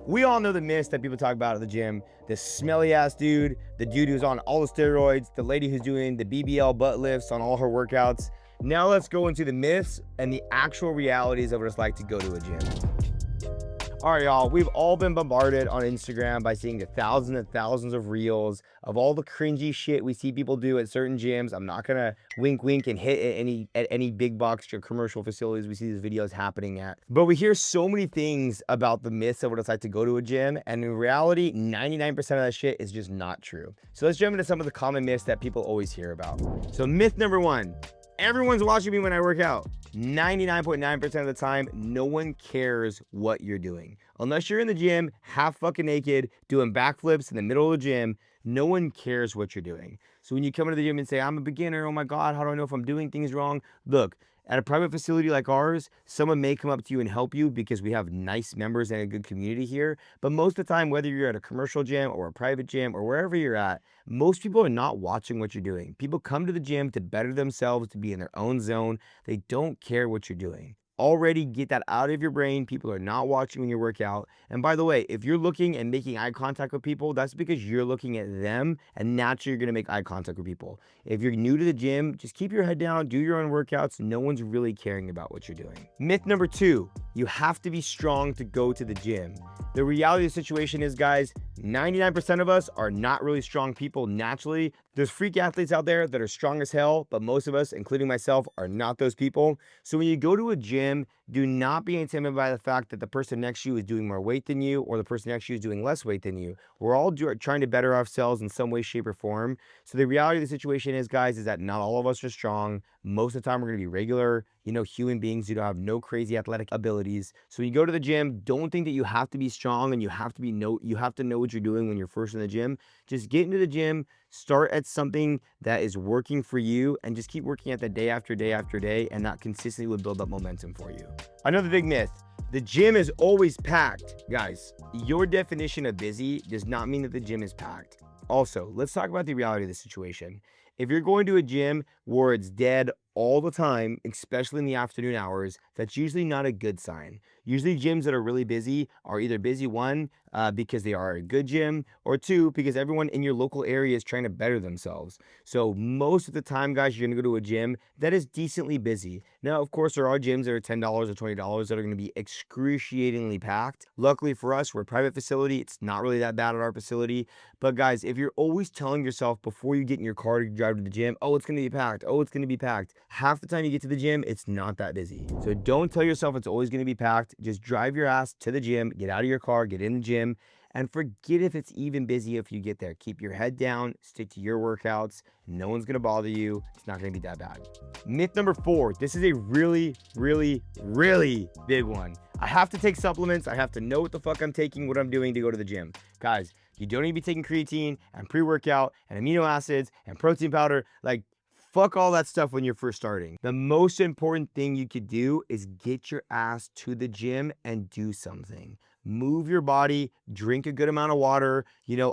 We all know the myths that people talk about at the gym. The smelly ass dude, the dude who's on all the steroids, the lady who's doing the BBL butt lifts on all her workouts. Now let's go into the myths and the actual realities of what it's like to go to a gym. All right, y'all, we've all been bombarded on Instagram by seeing the thousands and thousands of reels of all the cringy shit we see people do at certain gyms. I'm not gonna wink and hit at any big box or commercial facilities we see these videos happening at. But we hear so many things about the myths of what it's like to go to a gym, and in reality, 99% of that shit is just not true. So let's jump into some of the common myths that people always hear about. So myth number one, everyone's watching me when I work out. 99.9% of the time, no one cares what you're doing. Unless you're in the gym, half fucking naked, doing backflips in the middle of the gym, no one cares what you're doing. So when you come into the gym and say, I'm a beginner, oh my God, how do I know if I'm doing things wrong? Look, at a private facility like ours, someone may come up to you and help you because we have nice members and a good community here. But most of the time, whether you're at a commercial gym or a private gym or wherever you're at, most people are not watching what you're doing. People come to the gym to better themselves, to be in their own zone. They don't care what you're doing. Already get that out of your brain. People are not watching when you work out. And by the way, if you're looking and making eye contact with people, that's because you're looking at them, and naturally you're going to make eye contact with people. If you're new to the gym, just keep your head down, do your own workouts. No one's really caring about what you're doing. Myth number two, you have to be strong to go to the gym. The reality of the situation is, guys, 99% of us are not really strong people naturally. There's freak athletes out there that are strong as hell, but most of us, including myself, are not those people. So when you go to a gym, do not be intimidated by the fact that the person next to you is doing more weight than you, or the person next to you is doing less weight than you. We're all trying to better ourselves in some way, shape, or form. So the reality of the situation is, guys, is that not all of us are strong. Most of the time, we're going to be regular, human beings who don't have no crazy athletic abilities. So when you go to the gym, don't think that you have to be strong and you have to know what you're doing when you're first in the gym. Just get into the gym, start at something that is working for you, and just keep working at that day after day after day, and that consistently will build up momentum for you. Another big myth, the gym is always packed. Guys, your definition of busy does not mean that the gym is packed. Also, let's talk about the reality of the situation. If you're going to a gym where it's dead all the time, especially in the afternoon hours, that's usually not a good sign. Usually gyms that are really busy are either busy, one, because they are a good gym, or two, because everyone in your local area is trying to better themselves. So most of the time, guys, you're gonna go to a gym that is decently busy. Now, of course, there are gyms that are $10 or $20 that are gonna be excruciatingly packed. Luckily for us, we're a private facility. It's not really that bad at our facility. But guys, if you're always telling yourself before you get in your car to drive to the gym, oh, it's gonna be packed, oh, it's gonna be packed, half the time you get to the gym, it's not that busy. So don't tell yourself it's always gonna be packed. Just drive your ass to the gym, get out of your car, get in the gym, and forget if it's even busy if you get there. Keep your head down, stick to your workouts. No one's gonna bother you. It's not gonna be that bad. Myth number four, this is a really, really, really big one. I have to take supplements. I have to know what the fuck I'm taking, what I'm doing to go to the gym. Guys, you don't need to be taking creatine and pre-workout and amino acids and protein powder. Like, fuck all that stuff when you're first starting. The most important thing you could do is get your ass to the gym and do something. Move your body, drink a good amount of water.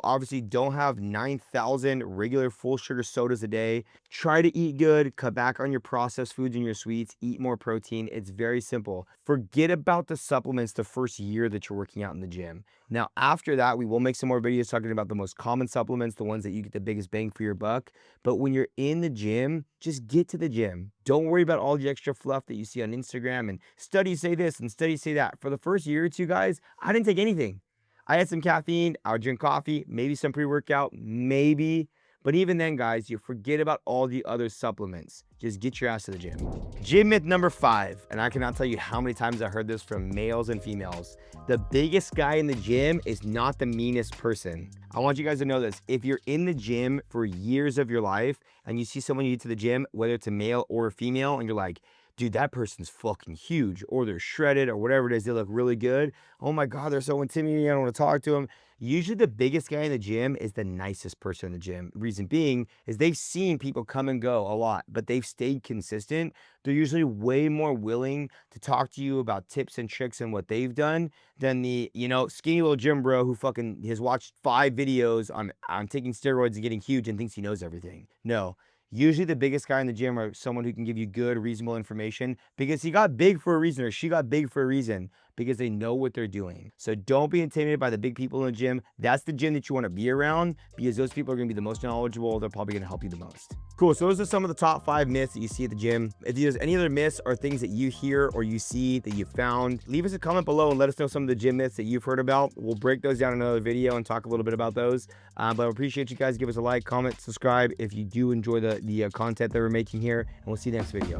Obviously don't have 9,000 regular full sugar sodas a day. Try to eat good, cut back on your processed foods and your sweets, eat more protein. It's very simple. Forget about the supplements the first year that you're working out in the gym. Now, after that, we will make some more videos talking about the most common supplements, the ones that you get the biggest bang for your buck. But when you're in the gym, just get to the gym. Don't worry about all the extra fluff that you see on Instagram and studies say this and studies say that. For the first year or two, guys, I didn't take anything. I had some caffeine, I would drink coffee, maybe some pre-workout, maybe. But even then, guys, you forget about all the other supplements. Just get your ass to the gym. Gym myth number five, and I cannot tell you how many times I heard this from males and females. The biggest guy in the gym is not the meanest person. I want you guys to know this. If you're in the gym for years of your life and you see someone you get to the gym, whether it's a male or a female, and you're like, dude, that person's fucking huge, or they're shredded, or whatever it is, they look really good. Oh my God, they're so intimidating, I don't want to talk to them. Usually the biggest guy in the gym is the nicest person in the gym. Reason being is they've seen people come and go a lot, but they've stayed consistent. They're usually way more willing to talk to you about tips and tricks and what they've done than the, skinny little gym bro who fucking has watched 5 videos on taking steroids and getting huge and thinks he knows everything. No. Usually the biggest guy in the gym are someone who can give you good, reasonable information because he got big for a reason or she got big for a reason. because they know what they're doing. So don't be intimidated by the big people in the gym. That's the gym that you want to be around, because those people are going to be the most knowledgeable. They're probably going to help you the most. Cool. So those are some of the top 5 myths that you see at the gym. If there's any other myths or things that you hear or you see that you found, leave us a comment below and let us know some of the gym myths that you've heard about. We'll break those down in another video and talk a little bit about those. But I appreciate you guys. Give us a like, comment, subscribe if you do enjoy the content that we're making here, and we'll see you next video.